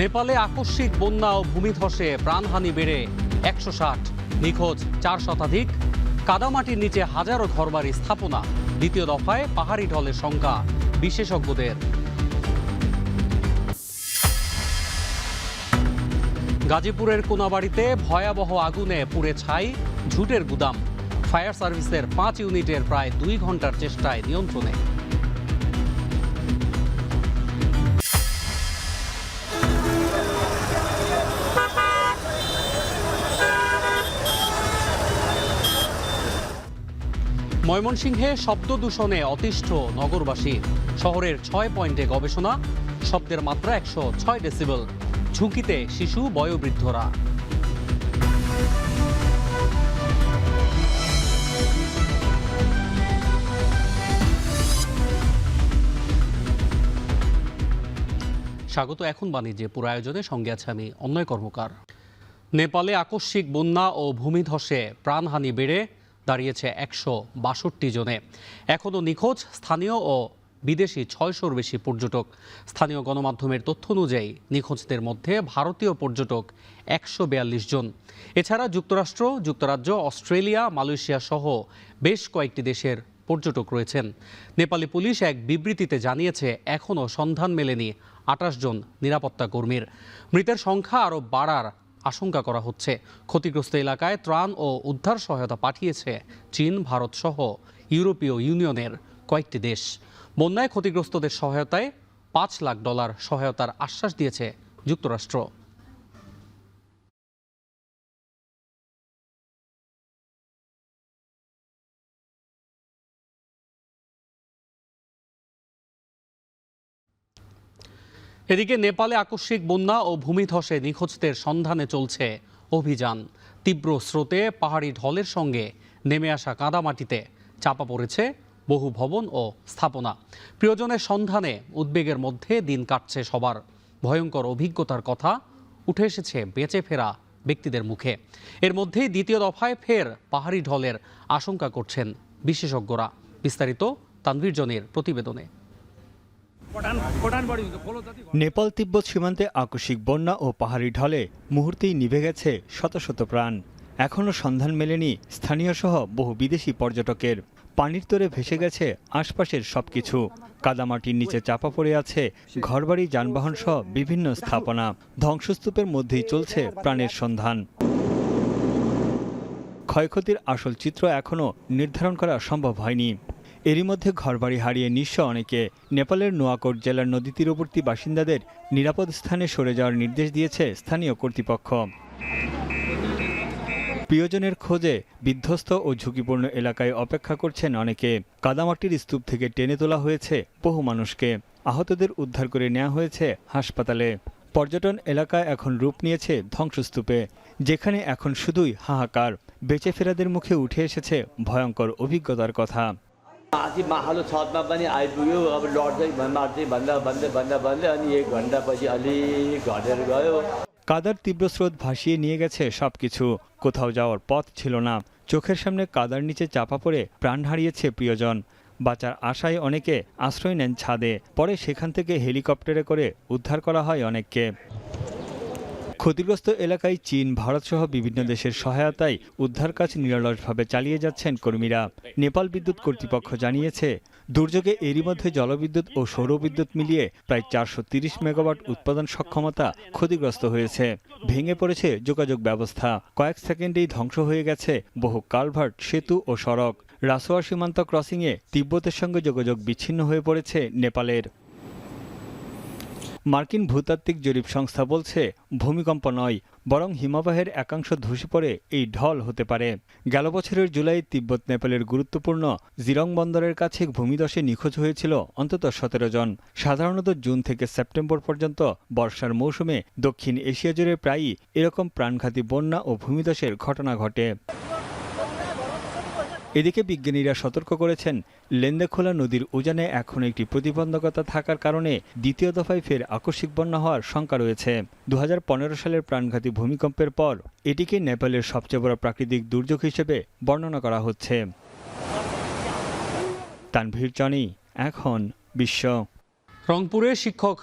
নেপালে আকস্মিক বন্যা ও ভূমিধসে প্রাণহানি বেড়ে ১৬০, নিখোঁজ ৪ শতাধিক। কাদামাটির নিচে হাজারো ঘরবাড়ি স্থাপনা। দ্বিতীয় দফায় পাহাড়ি ঢলের শঙ্কা বিশেষজ্ঞদের। গাজীপুরের কোনাবাড়িতে ভয়াবহ আগুনে পুড়ে ছাই ঝুটের গুদাম। ফায়ার সার্ভিসের ৫ ইউনিটের প্রায় ২ ঘন্টার চেষ্টায় নিয়ন্ত্রণে। ময়মনসিংহে শব্দ দূষণে অতিষ্ঠ নগরবাসী। শহরের ৬ পয়েন্টে গবেষণা। শব্দের মাত্রা ১০৬ ডেসিবেল। ঝুঁকিতে শিশু, বয়োবৃদ্ধরা। স্বাগত এখন বাণিজ্যে। পুরো আয়োজনে সঙ্গে আছে আমি অন্যয় কর্মকার। নেপালে আকস্মিক বন্যা ও ভূমিধসে প্রাণহানি বেড়ে দাঁড়িয়েছে ১৬২ জনে। এখনও নিখোঁজ স্থানীয় ও বিদেশি ৬০০-র বেশি পর্যটক। স্থানীয় গণমাধ্যমের তথ্য অনুযায়ী নিখোঁজদের মধ্যে ভারতীয় পর্যটক ১৪২ জন। এছাড়া যুক্তরাষ্ট্র, যুক্তরাজ্য, অস্ট্রেলিয়া, মালয়েশিয়া সহ বেশ কয়েকটি দেশের পর্যটক রয়েছেন। নেপালি পুলিশ এক বিবৃতিতে জানিয়েছে, এখনও সন্ধান মেলেনি ২৮ জন নিরাপত্তা কর্মীর। মৃতের সংখ্যা আরও বাড়ার আশঙ্কা করা হচ্ছে। ক্ষতিগ্রস্ত এলাকায় ত্রাণ ও উদ্ধার সহায়তা পাঠিয়েছে চীন, ভারত সহ ইউরোপীয় ইউনিয়নের কয়েকটি দেশ। বন্যায় ক্ষতিগ্রস্তদের সহায়তায় $৫ লাখ সহায়তার আশ্বাস দিয়েছে যুক্তরাষ্ট্র। এদিকে নেপালে আকস্মিক বন্যা ও ভূমিধসে নিখোঁজদের সন্ধানে চলছে অভিযান। তীব্র স্রোতে পাহাড়ি ঢলের সঙ্গে নেমে আসা কাদামাটিতে চাপা পড়েছে বহু ভবন ও স্থাপনা। প্রিয়জনের সন্ধানে উদ্বেগের মধ্যে দিন কাটছে সবার। ভয়ঙ্কর অভিজ্ঞতার কথা উঠে এসেছে বেঁচে ফেরা ব্যক্তিদের মুখে। এর মধ্যেই দ্বিতীয় দফায় ফের পাহাড়ি ঢলের আশঙ্কা করছেন বিশেষজ্ঞরা। বিস্তারিত তানভীর জনের প্রতিবেদনে। নেপাল তিব্বত সীমান্তে আকস্মিক বন্যা ও পাহাড়ি ঢলে মুহূর্তেই নিভে গেছে শত শত প্রাণ। এখনও সন্ধান মেলেনি স্থানীয় সহ বহু বিদেশি পর্যটকের। পানির তোরে ভেসে গেছে আশপাশের সবকিছু। কাদামাটির নিচে চাপা পড়ে আছে ঘরবাড়ি, যানবাহন সহ বিভিন্ন স্থাপনা। ধ্বংসস্তূপের মধ্যেই চলছে প্রাণের সন্ধান। ক্ষয়ক্ষতির আসল চিত্র এখনও নির্ধারণ করা সম্ভব হয়নি। এরই মধ্যে ঘরবাড়ি হারিয়ে নিঃস্ব অনেকে। নেপালের নোয়াকোট জেলার নদী তীরবর্তী বাসিন্দাদের নিরাপদ স্থানে সরে যাওয়ার নির্দেশ দিয়েছে স্থানীয় কর্তৃপক্ষ। প্রিয়জনের খোঁজে বিধ্বস্ত ও ঝুঁকিপূর্ণ এলাকায় অপেক্ষা করছেন অনেকে। কাদামাটির স্তূপ থেকে টেনে তোলা হয়েছে বহু মানুষকে। আহতদের উদ্ধার করে নেওয়া হয়েছে হাসপাতালে। পর্যটন এলাকায় এখন রূপ নিয়েছে ধ্বংসস্তূপে, যেখানে এখন শুধুই হাহাকার। বেঁচে ফেরাদের মুখে উঠে এসেছে ভয়ঙ্কর অভিজ্ঞতার কথা। माथि माहालो छतमा पनि आइपुग्यो। अब लड्दै मार्दै भन्दा अनि 1 घन्टा पछि अलिक घटेर गयो। কাদার তীব্র স্রোত ভাসিয়ে নিয়ে গেছে সবকিছু। কোথাও যাওয়ার পথ ছিল না। চোখের সামনে কাদার নিচে চাপা পড়ে প্রাণ হারিয়েছে প্রিয়জন। বাঁচার আশায় অনেকে আশ্রয় নেন ছাদে। পরে সেখান থেকে হেলিকপ্টারে করে উদ্ধার করা হয় অনেককে। ক্ষতিগ্রস্ত এলাকায় চীন, ভারত সহ বিভিন্ন দেশের সহায়তায় উদ্ধার কাজ নিরলসভাবে চালিয়ে যাচ্ছেন কর্মীরা। নেপাল বিদ্যুৎ কর্তৃপক্ষ জানিয়েছে, দুর্যোগে এরই মধ্যে জলবিদ্যুৎ ও সৌরবিদ্যুৎ মিলিয়ে প্রায় ৪৩০ মেগাওয়াট উৎপাদন সক্ষমতা ক্ষতিগ্রস্ত হয়েছে। ভেঙে পড়েছে যোগাযোগ ব্যবস্থা। কয়েক সেকেন্ডেই ধ্বংস হয়ে গেছে বহু কালভার্ট, সেতু ও সড়ক। রাসোয়া সীমান্ত ক্রসিংয়ে তিব্বতের সঙ্গে যোগাযোগ বিচ্ছিন্ন হয়ে পড়েছে নেপালের। মার্কিন ভূতাত্ত্বিক জরিপ সংস্থা বলছে, ভূমিকম্প নয়, বরং হিমবাহের একাংশ ধসে পড়ে এই ঢল হতে পারে। গেল বছরের জুলাই তিব্বত নেপালের গুরুত্বপূর্ণ জিরং বন্দরের কাছে ভূমিধসে নিখোঁজ হয়েছিল অন্তত ১৭ জন। সাধারণত জুন থেকে সেপ্টেম্বর পর্যন্ত বর্ষার মৌসুমে দক্ষিণ এশিয়া জুড়ে প্রায়ই এরকম প্রাণঘাতী বন্যা ও ভূমিধসের ঘটনা ঘটে। এদিকে বিজ্ঞানীরা সতর্ক করেছেন, লেন্দেখোলা নদীর উজানে এখন একটি প্রতিবন্ধকতা থাকার কারণে দ্বিতীয় দফায় ফের আকস্মিক বন্যা হওয়ার শঙ্কা রয়েছে। ২০১৫ সালের প্রাণঘাতী ভূমিকম্পের পর এটিকে নেপালের সবচেয়ে বড় প্রাকৃতিক দুর্যোগ হিসেবে বর্ণনা করা হচ্ছে। তানভীর জনি, এখন বিশ্ব। রংপুরে শিক্ষক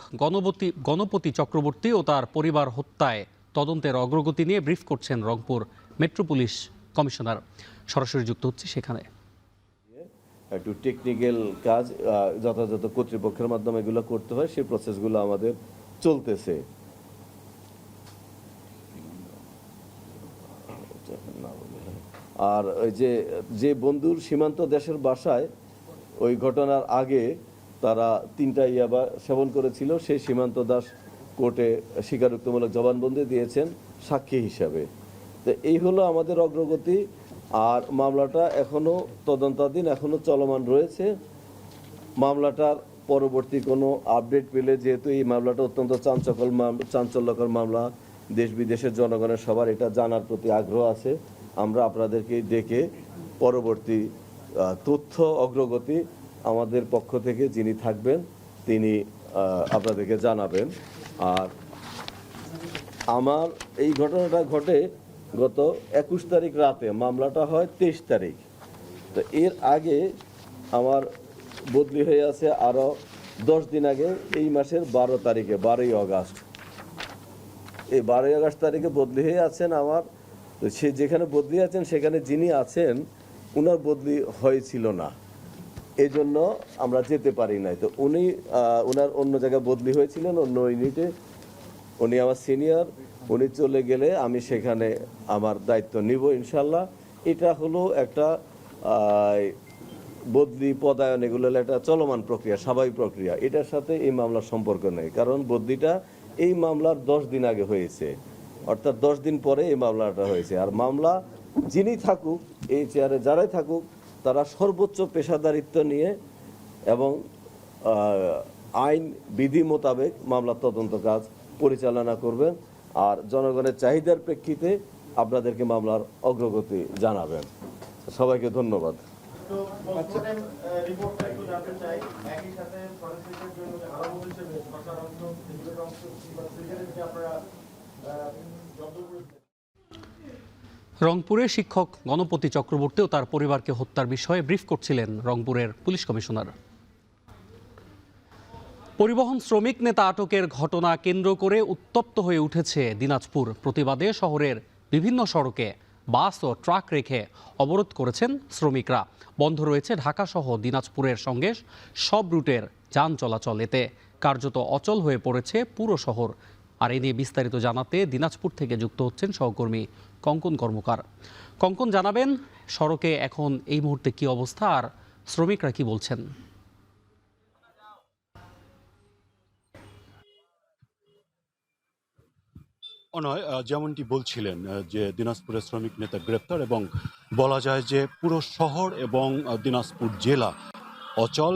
গণপতি চক্রবর্তী ও তার পরিবার হত্যায় তদন্তের অগ্রগতি নিয়ে ব্রিফ করছেন রংপুর মেট্রো পুলিশ কমিশনার। সরাসরি যুক্ত হচ্ছে সেখানে। একটু টেকনিক্যাল কাজ যথাযথ কর্তৃপক্ষের মাধ্যমে এগুলো করতে হয়, সেই প্রসেসগুলো আমাদের চলতেছে। আর ওই যে বন্ধুর সীমান্ত দেশের বাসায় ওই ঘটনার আগে তারা 3টা ইয়াবা সেবন করেছিল, সেই সীমান্ত দাস কোর্টে স্বীকারোক্তিমূলক জবানবন্দি দিয়েছেন সাক্ষী হিসাবে। তো এই হলো আমাদের অগ্রগতি। আর মামলাটা এখনো তদন্তাধীন, এখনো চলমান রয়েছে। মামলাটার পরবর্তী কোনো আপডেট পেলে, যেহেতু এই মামলাটা অত্যন্ত চাঞ্চল্যকর মামলা, দেশ বিদেশের জনগণের সবার এটা জানার প্রতি আগ্রহ আছে, আমরা আপনাদেরকে ডেকে পরবর্তী তথ্য অগ্রগতি আমাদের পক্ষ থেকে যিনি থাকবেন তিনি আপনাদেরকে জানাবেন। আর আমার এই ঘটনাটা ঘটে গত 21 তারিখ রাতে, মামলাটা হয় 23 তারিখ। তো এর আগে আমার বদলি হয়ে আছে আরও 10 দিন আগে, এই মাসের 12 তারিখে, 12ই আগস্ট। এই 12ই আগস্ট তারিখে বদলি হয়ে আছেন আমার। তো সে যেখানে বদলি আছেন সেখানে যিনি আছেন উনার বদলি হয়েছিল না, এই জন্য আমরা যেতে পারি নাই। তো উনি ওনার অন্য জায়গায় বদলি হয়েছিলেন, অন্য ইউনিটে। উনি আমার সিনিয়র, উনি চলে গেলে আমি সেখানে আমার দায়িত্ব নিব ইনশাল্লাহ। এটা হলো একটা বদলি পদায়ন, এগুলো হলো একটা চলমান প্রক্রিয়া, স্বাভাবিক প্রক্রিয়া। এটার সাথে এই মামলার সম্পর্ক নেই, কারণ বদলিটা এই মামলার 10 দিন আগে হয়েছে, অর্থাৎ 10 দিন পরে এই মামলাটা হয়েছে। আর মামলা যিনি থাকুক, এই চেয়ারে যারাই থাকুক, তারা সর্বোচ্চ পেশাদারিত্ব নিয়ে এবং আইন বিধি মোতাবেক মামলার তদন্ত কাজ পরিচালনা করবেন। আর জনগণের চাহিদার প্রেক্ষিতে আপনাদেরকে মামলার অগ্রগতি জানাবেন। সবাইকে ধন্যবাদ। রংপুরে শিক্ষক গণপতি চক্রবর্তী ও তার পরিবারকে হত্যার বিষয়ে ব্রিফ করছিলেন রংপুরের পুলিশ কমিশনার। পরিবহন শ্রমিক নেতা আটকের ঘটনা কেন্দ্র করে উত্তপ্ত হয়ে উঠেছে দিনাজপুর। প্রতিবাদে শহরের বিভিন্ন সড়কে বাস ও ট্রাক রেখে অবরোধ করেছেন শ্রমিকরা। বন্ধ রয়েছে ঢাকা সহ দিনাজপুরের সঙ্গে সব রুটের যান চলাচল। এতে কার্যত অচল হয়ে পড়েছে পুরো শহর। আর এ নিয়ে বিস্তারিত জানাতে দিনাজপুর থেকে যুক্ত হচ্ছেন সহকর্মী কঙ্কন কর্মকার। কঙ্কন, জানাবেন সড়কে এখন এই মুহূর্তে কি অবস্থা আর শ্রমিকরা কি বলছেন? অনয়, যেমনটি বলছিলেন যে দিনাজপুরের শ্রমিক নেতা গ্রেপ্তার, এবং বলা যায় যে পুরো শহর এবং দিনাজপুর জেলা অচল।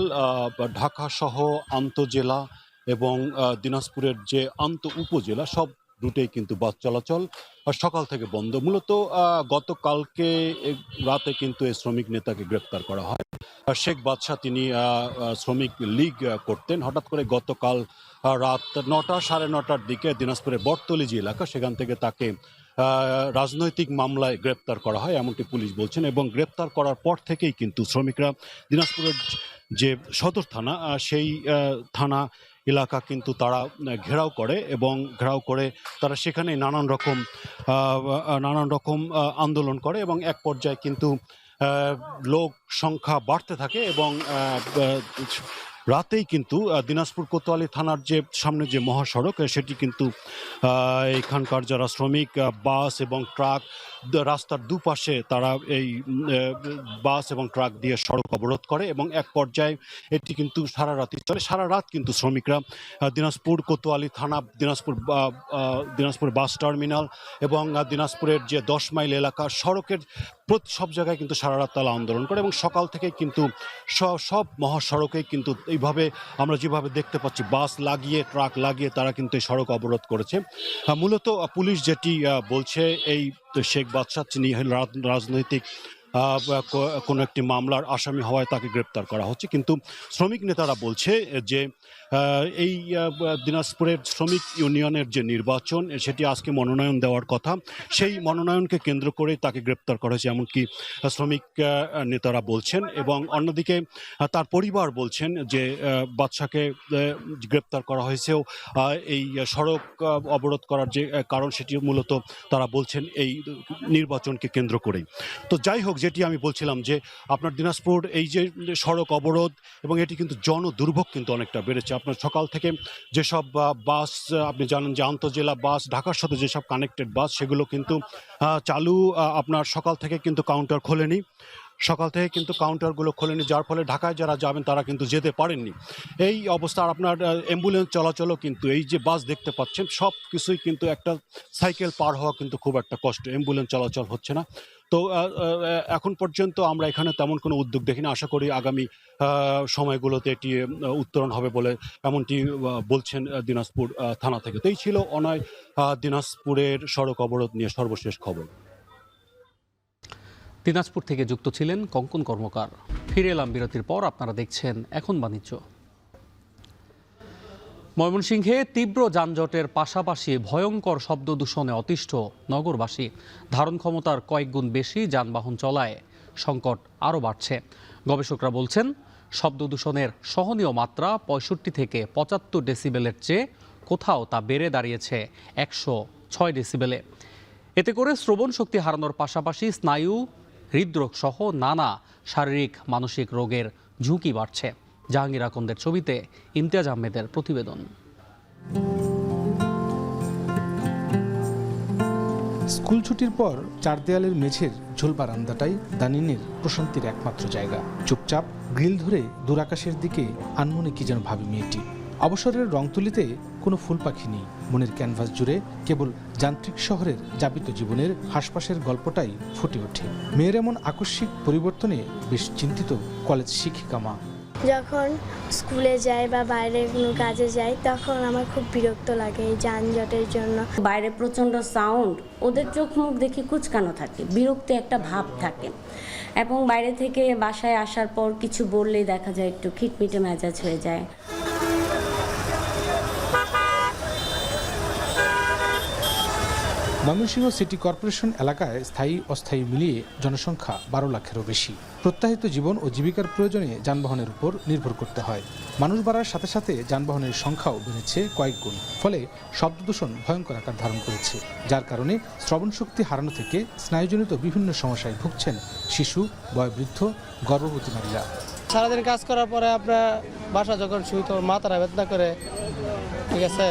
ঢাকা সহ আন্তঃজেলা এবং দিনাজপুরের যে উপজেলা সব রুটেই কিন্তু বাস চলাচল সকাল থেকে বন্ধ। মূলত গতকালকে রাতে কিন্তু এই শ্রমিক নেতাকে গ্রেপ্তার করা হয়। শেখ বাদশাহ, তিনি শ্রমিক লীগ করতেন। হঠাৎ করে গতকাল রাত 9টা সাড়ে 9টার দিকে দিনাজপুরের বটতলী যে এলাকা, সেখান থেকে তাকে রাজনৈতিক মামলায় গ্রেপ্তার করা হয়, এমনটি পুলিশ বলছেন। এবং গ্রেপ্তার করার পর থেকেই কিন্তু শ্রমিকরা দিনাজপুরের যে সদর থানা, সেই থানা এলাকা কিন্তু তারা ঘেরাও করে, এবং ঘেরাও করে তারা সেখানে নানান রকম আন্দোলন করে, এবং এক পর্যায়ে কিন্তু লোক সংখ্যা বাড়তে থাকে। এবং রাতেই কিন্তু দিনাজপুর কোতোয়ালি থানার যে সামনে যে মহাসড়ক, সেটি কিন্তু এখানকার যারা শ্রমিক, বাস এবং ট্রাক, রাস্তার দুপাশে তারা এই বাস এবং ট্রাক দিয়ে সড়ক অবরোধ করে, এবং এক পর্যায়ে এটি কিন্তু সারা রাতই চলে। সারা রাত কিন্তু শ্রমিকরা দিনাজপুর কোতোয়ালি থানা, দিনাজপুর বাস টার্মিনাল এবং দিনাজপুরের যে 10 মাইল এলাকা সড়কের সব জায়গায় কিন্তু সারা রাত তারা আন্দোলন করে। এবং সকাল থেকেই কিন্তু সব মহাসড়কে কিন্তু এইভাবে আমরা যেভাবে দেখতে পাচ্ছি, বাস লাগিয়ে ট্রাক লাগিয়ে তারা কিন্তু এই সড়ক অবরোধ করেছে। মূলত পুলিশ যেটি বলছে, এই শেখ বাদশাহ, তিনি রাজনৈতিক কোনো একটি মামলার আসামি হওয়ায় তাকে গ্রেপ্তার করা হচ্ছে। কিন্তু শ্রমিক নেতারা বলছে যে এই দিনাজপুরের শ্রমিক ইউনিয়নের যে নির্বাচন সেটি আজকে মনোনয়ন দেওয়ার কথা, সেই মনোনয়নকে কেন্দ্র করে তাকে গ্রেপ্তার করা হয়েছে, এমনকি শ্রমিক নেতারা বলছেন। এবং অন্যদিকে তার পরিবার বলছেন যে বাদশাকে গ্রেপ্তার করা হয়েছেও এই সড়ক অবরোধ করার যে কারণ সেটি মূলত তারা বলছেন এই নির্বাচনকে কেন্দ্র করেই। তো যাই হোক, যেটি আমি বলছিলাম যে আপনার দিনাজপুর এই যে সড়ক অবরোধ এবং এটি কিন্তু জনদুর্ভোগ কিন্তু অনেকটা বেড়েছে। আপনার সকাল থেকে যেসব বাস, আপনি জানেন যে আন্তঃজেলা বাস ঢাকার সাথে যেসব কানেক্টেড বাস সেগুলো কিন্তু চালু, আপনার সকাল থেকে কিন্তু কাউন্টার খোলেনি, কাউন্টারগুলো খোলেনি, যার ফলে ঢাকায় যারা যাবেন তারা কিন্তু যেতে পারেননি। এই অবস্থা। আর আপনার অ্যাম্বুলেন্স চলাচলও কিন্তু, এই যে বাস দেখতে পাচ্ছেন সব কিছুই কিন্তু একটা সাইকেল পার হওয়া কিন্তু খুব একটা কষ্ট, অ্যাম্বুলেন্স চলাচল হচ্ছে না। তো এখন পর্যন্ত আমরা এখানে তেমন কোনো উদ্যোগ দেখিনি। আশা করি আগামী সময়গুলোতে এটি উত্তরণ হবে বলে এমনটি বলছেন দিনাজপুর থানা থেকে। তো এই ছিল অনয় দিনাজপুরের সড়ক অবরোধ নিয়ে সর্বশেষ খবর। দিনাজপুর থেকে যুক্ত ছিলেন কঙ্কন কর্মকার। ফিরে এলাম বিরতির পর। আপনারা দেখছেন এখন বাণিজ্য। ময়মনসিংহে তীব্র যানজটের পাশাপাশি ভয়ঙ্কর শব্দ দূষণে অতিষ্ঠ নগরবাসী। ধারণ ক্ষমতার কয়েক গুণ বেশি যানবাহন চলায় সংকট আরও বাড়ছে। গবেষকরা বলছেন শব্দ দূষণের সহনীয় মাত্রা 65 থেকে 75 ডেসিবেলের চেয়ে কোথাও তা বেড়ে দাঁড়িয়েছে 106 ডেসিবেলে। এতে করে শ্রবণ শক্তি হারানোর পাশাপাশি স্নায়ু, হৃদরোগ সহ নানা শারীরিক মানসিক রোগের ঝুঁকি বাড়ছে। জাহাঙ্গীর আকন্দের ছবিতে ইমতিয়াজ আহমেদের প্রতিবেদন। স্কুল ছুটির পর চার দেয়ালের মেঝের ঝোল বারান্দাটাই দানিনের প্রশান্তির একমাত্র জায়গা। চুপচাপ গ্রিল ধরে দূরাকাশের দিকে আনমনে কি যেন ভাবে মেয়েটি। অবসরের রং তুলিতে কোনো ফুল পাখি নেই। মনের ক্যানভাস জুড়ে কেবল যান্ত্রিক শহরের যাপিত জীবনের হাসপাসের গল্পটাই ফুটে ওঠে। মেয়ের এমন আকস্মিক পরিবর্তনে বেশ চিন্তিত কলেজ শিক্ষিকা মা। যখন স্কুলে যাই বা বাইরে কোনো কাজে যাই তখন আমার খুব বিরক্ত লাগে এই যানজটের জন্য। বাইরে প্রচণ্ড সাউন্ড, ওদের চোখ মুখ দেখে কুচকানো থাকে, বিরক্তি একটা ভাব থাকে। এবং বাইরে থেকে বাসায় আসার পর কিছু বললেই দেখা যায় একটু খিটমিটে মেজাজ হয়ে যায়। ময়মনসিংহ সিটি কর্পোরেশন এলাকায় স্থায়ী অস্থায়ী মিলিয়ে জনসংখ্যা 12 লাখেরও বেশি। প্রত্যাহিত জীবন ও জীবিকার প্রয়োজনে যানবাহনের উপর নির্ভর করতে হয়। মানুষ বাড়ার সাথে সাথে যানবাহনের সংখ্যাও বেড়েছে কয়েক গুণ। ফলে শব্দ দূষণ ভয়ঙ্কর আকার ধারণ করেছে, যার কারণে শ্রবণ শক্তি হারানো থেকে স্নায়ুজনিত বিভিন্ন সমস্যায় ভুগছেন শিশু, বয়োবৃদ্ধ, গর্ভবতী নারীরা। সারাদিন কাজ করার পরে আপনার বাসা যখন শুই তখন মাথাটা বেদনা করে, ঠিক আছে,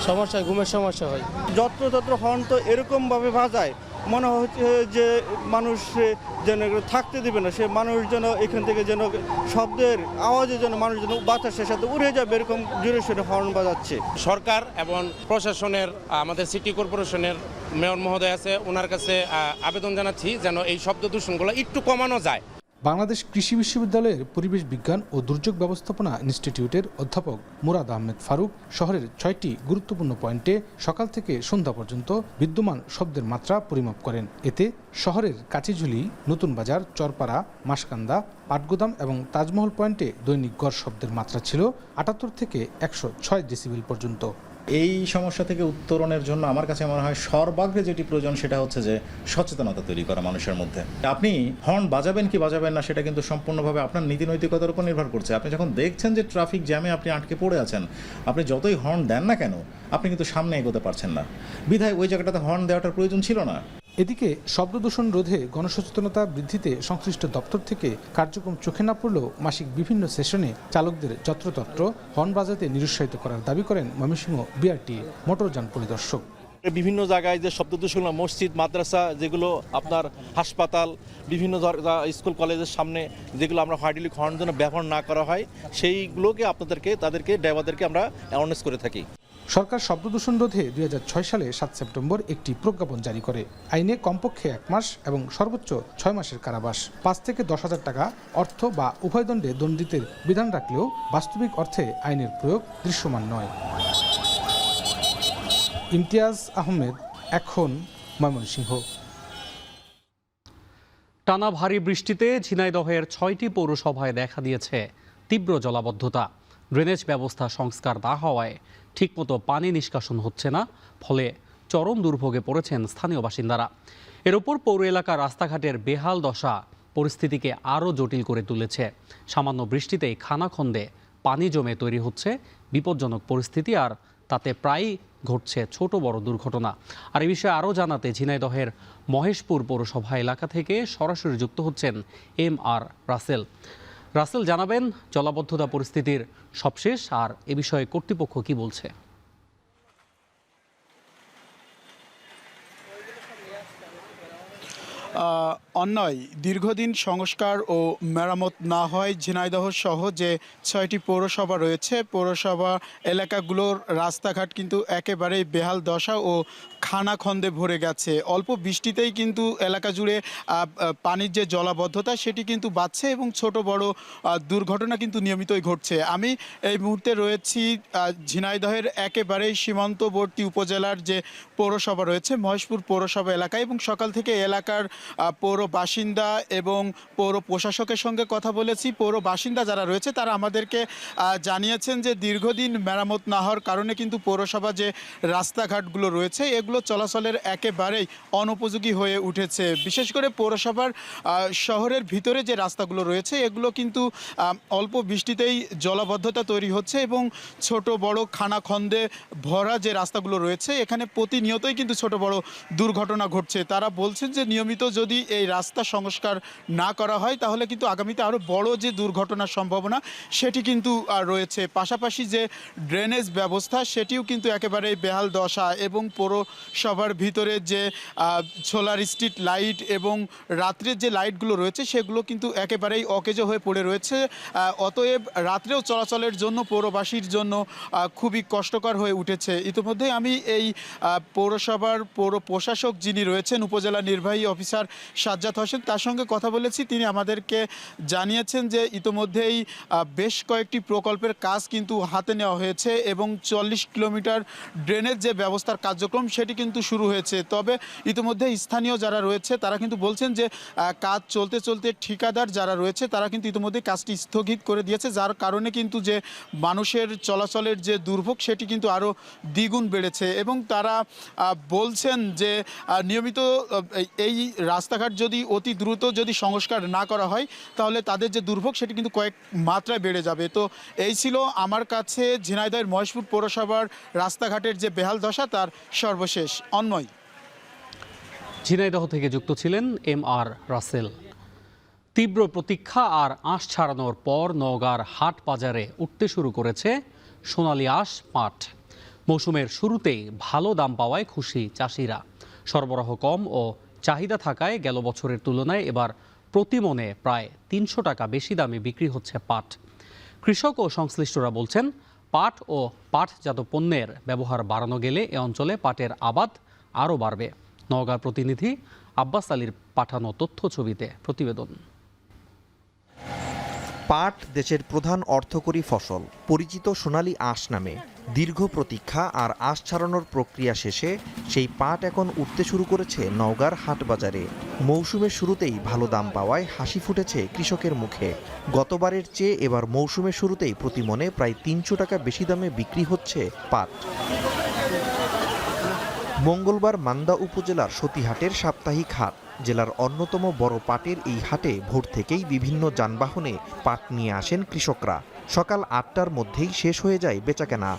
সমস্যা, ঘুমের সমস্যা হয়। যত্র হর্ন তো এরকমভাবে বাজায়, মনে হচ্ছে যে মানুষ যেন থাকতে দেবে না, সে মানুষ যেন এখান থেকে যেন শব্দের আওয়াজে যেন মানুষ যেন বাতাসের সাথে উড়ে যাবে, এরকম জোরে সোরে হর্ন বাজাচ্ছে। সরকার এবং প্রশাসনের, আমাদের সিটি কর্পোরেশনের মেয়র মহোদয় আছে, ওনার কাছে আবেদন জানাচ্ছি যেন এই শব্দ দূষণগুলো একটু কমানো যায়। বাংলাদেশ কৃষি বিশ্ববিদ্যালয়ের পরিবেশ বিজ্ঞান ও দুর্যোগ ব্যবস্থাপনা ইনস্টিটিউটের অধ্যাপক মুরাদ আহমেদ ফারুক শহরের 6টি গুরুত্বপূর্ণ পয়েন্টে সকাল থেকে সন্ধ্যা পর্যন্ত বিদ্যমান শব্দের মাত্রা পরিমাপ করেন। এতে শহরের কাচিঝুলি, নতুন বাজার, চরপাড়া, মাসকান্দা, পাটগোদাম এবং তাজমহল পয়েন্টে দৈনিক গড় শব্দের মাত্রা ছিল 78 থেকে 106 ডেসিবেল পর্যন্ত। এই সমস্যা থেকে উত্তরণের জন্য আমার কাছে মনে হয় সর্বাগ্রে যেটি প্রয়োজন সেটা হচ্ছে যে সচেতনতা তৈরি করা মানুষের মধ্যে। আপনি হর্ন বাজাবেন কি বাজাবেন না সেটা কিন্তু সম্পূর্ণভাবে আপনার নীতি নৈতিকতার উপর নির্ভর করছে। আপনি যখন দেখছেন যে ট্রাফিক জ্যামে আপনি আটকে পড়ে আছেন, আপনি যতই হর্ন দেন না কেন আপনি কিন্তু সামনে এগোতে পারছেন না। বিধায় ওই জায়গাটাতে হর্ন দেওয়াটার প্রয়োজন ছিল না। এদিকে শব্দ দূষণ রোধে গণসচেতনতা বৃদ্ধিতে সংশ্লিষ্ট দপ্তর থেকে কার্যক্রম চোখে না পড়লেও মাসিক বিভিন্ন সেশনে চালকদের যত্রতত্র হর্ন বাজাতে নিরুৎসাহিত করার দাবি করেন ময়মনসিংহ বিআরটিএ মোটরযান পরিদর্শক। বিভিন্ন জায়গায় যে শব্দ দূষণ, মসজিদ, মাদ্রাসা, যেগুলো আপনার হাসপাতাল, বিভিন্ন স্কুল কলেজের সামনে যেগুলো আমরা হাইড্রোলিক হর্ন যেন ব্যবহার না করা হয়, সেইগুলোকে তাদেরকে ড্রাইভারদেরকে আমরা অ্যাওয়ারনেস করে থাকি। সরকার শব্দ দূষণ রোধে 2006 সালে 7 সেপ্টেম্বর একটি প্রজ্ঞাপন জারি করে। আইনে কমপক্ষে 1 মাস এবং সর্বোচ্চ 6 মাসের কারাবাস, 5 থেকে 10,000 টাকা অর্থ বা উভয় দণ্ডে দণ্ডিতের বিধান রাখলেও বাস্তবিক অর্থে আইনের প্রয়োগ দৃশ্যমান নয়। ইমতিয়াজ আহমেদ, এখন, ময়মনসিংহ। টানা ভারী বৃষ্টিতে ঝিনাইদহের 6টি পৌরসভায় দেখা দিয়েছে তীব্র জলাবদ্ধতা। ড্রেনেজ ব্যবস্থা সংস্কার না হওয়ায় ঠিকমতো পানি নিষ্কাশন হচ্ছে না, ফলে চরম দুর্ভোগে পড়েছেন স্থানীয় বাসিন্দারা। এর উপর পৌর এলাকার রাস্তাঘাটের বেহাল দশা পরিস্থিতিকে আরও জটিল করে তুলেছে। সামান্য বৃষ্টিতেই খানাখন্দে পানি জমে তৈরি হচ্ছে বিপজ্জনক পরিস্থিতি, আর তাতে প্রায়ই ঘটছে ছোট বড় দুর্ঘটনা। আর এই বিষয়ে আরও জানাতে ঝিনাইদহের মহেশপুর পৌরসভা এলাকা থেকে সরাসরি যুক্ত হচ্ছেন MR রাসেল। রাসেল, জানাবেন জলাবদ্ধতা পরিস্থিতির সবশেষ আর এ বিষয়ে কর্তৃপক্ষ কি বলছে? অন্যয় দীর্ঘদিন সংস্কার ও মেরামত না হয় ঝিনাইদহ সহ যে 6টি পৌরসভা রয়েছে, পৌরসভা এলাকাগুলোর রাস্তাঘাট কিন্তু একেবারেই বেহাল দশা ও খানাখন্দে ভরে গেছে। অল্প বৃষ্টিতেই কিন্তু এলাকা জুড়ে পানির যে জলাবদ্ধতা সেটি কিন্তু বাড়ছে এবং ছোট বড় দুর্ঘটনা কিন্তু নিয়মিতই ঘটছে। আমি এই মুহূর্তে রয়েছি ঝিনাইদহের একেবারেই সীমান্তবর্তী উপজেলার যে পৌরসভা রয়েছে মহেশপুর পৌরসভা এলাকায়, এবং সকাল থেকে এলাকার পৌর বাসিন্দা এবং পৌর প্রশাসকের সঙ্গে কথা বলেছি। পৌর বাসিন্দা যারা রয়েছে তারা আমাদেরকে জানিয়েছেন যে দীর্ঘদিন মেরামত না হওয়ার কারণে কিন্তু পৌরসভা যে রাস্তাঘাটগুলো রয়েছে এগুলো চলাচলের একেবারেই অনুপযোগী হয়ে উঠেছে। বিশেষ করে পৌরসভার শহরের ভিতরে যে রাস্তাগুলো রয়েছে এগুলো কিন্তু অল্প বৃষ্টিতেই জলাবদ্ধতা তৈরি হচ্ছে এবং ছোট বড় খানাখন্দে ভরা যে রাস্তাগুলো রয়েছে এখানে প্রতিনিয়তই কিন্তু ছোট বড় দুর্ঘটনা ঘটছে। তারা বলছেন যে নিয়মিত যদি এই রাস্তা সংস্কার না করা হয় তাহলে কিন্তু আগামীতে আরও বড় যে দুর্ঘটনার সম্ভাবনা সেটি কিন্তু রয়েছে। পাশাপাশি যে ড্রেনেজ ব্যবস্থা সেটিও কিন্তু একেবারেই বেহাল দশা, এবং পৌরসভার ভিতরে যে সোলার স্ট্রিট লাইট এবং রাত্রের যে লাইটগুলো রয়েছে সেগুলো কিন্তু একেবারেই অকেজো হয়ে পড়ে রয়েছে। অতএব রাত্রেও চলাচলের জন্য পৌরবাসীর জন্য খুবই কষ্টকর হয়ে উঠেছে। ইতিমধ্যে আমি এই পৌরসভার পৌর প্রশাসক যিনি রয়েছেন উপজেলা নির্বাহী অফিসার সাজ্জাদ হোসেন, তার সঙ্গে কথা বলেছি। তিনি আমাদেরকে জানিয়েছেন যে ইতিমধ্যেই বেশ কয়েকটি প্রকল্পের কাজ কিন্তু হাতে নেওয়া হয়েছে এবং 40 কিলোমিটার ড্রেনেজ যে ব্যবস্থার কার্যক্রম সেটি কিন্তু শুরু হয়েছে। তবে ইতিমধ্যে স্থানীয় যারা রয়েছে তারা কিন্তু বলছেন যে কাজ চলতে চলতে ঠিকাদার যারা রয়েছে তারা কিন্তু ইতিমধ্যে কাজটি স্থগিত করে দিয়েছে, যার কারণে কিন্তু যে মানুষের চলাচলের যে দুর্ভোগ সেটি কিন্তু আরও দ্বিগুণ বেড়েছে। এবং তারা বলছেন যে নিয়মিত এই রাস্তাঘাট যদি অতি দ্রুত যদি সংস্কার না করা হয় তাহলে তাদের যে দুর্ভোগ সেটি কিন্তু কয়েক মাত্রায় বেড়ে যাবে। তো এই ছিল আমার কাছে ঝিনাইদহের মহেশপুর পৌরসভার রাস্তাঘাটের যে বেহাল দশা তার সর্বশেষ। অন্যয় ঝিনাইদহ থেকে যুক্ত ছিলেন MR রাসেল। তীব্র প্রতীক্ষা আর আঁশ ছাড়ানোর পর নওগাঁর হাট বাজারে উঠতে শুরু করেছে সোনালী আঁশ পাট। মৌসুমের শুরুতেই ভালো দাম পাওয়ায় খুশি চাষিরা। সরবরাহ কম ও চাহিদা থাকায় গেল বছরের তুলনায় এবার প্রতি মনে প্রায় 300 টাকা বেশি দামে বিক্রি হচ্ছে পাট। কৃষক ও সংশ্লিষ্টরা বলছেন পাট ও পাটজাত পণ্যের ব্যবহার বাড়ানো গেলে এ অঞ্চলে পাটের আবাদ আরও বাড়বে। নওগাঁর প্রতিনিধি আব্বাস আলীর পাঠানো তথ্য ছবিতে প্রতিবেদন। পাট দেশের প্রধান অর্থকরী ফসল, পরিচিত সোনালী আঁশ নামে। দীর্ঘ প্রতীক্ষা আর আঁশ ছাড়ানোর প্রক্রিয়া শেষে সেই পাট এখন উঠতে শুরু করেছে নওগাঁর হাট বাজারে। মৌসুমের শুরুতেই ভালো দাম পাওয়ায় হাসি ফুটেছে কৃষকের মুখে। গতবারের চেয়ে এবার মৌসুমের শুরুতেই প্রতি মনে প্রায় 300 টাকা বেশি দামে বিক্রি হচ্ছে পাট। মঙ্গলবার মান্দা উপজেলার সতীহাটের সাপ্তাহিক হাট। জেলার অন্যতম বড় পাটের এই হাটে ভোর থেকেই বিভিন্ন যানবাহনে পাট নিয়ে আসেন কৃষকরা। সকাল 8টার মধ্যেই শেষ হয়ে যায় বেচাকেনা।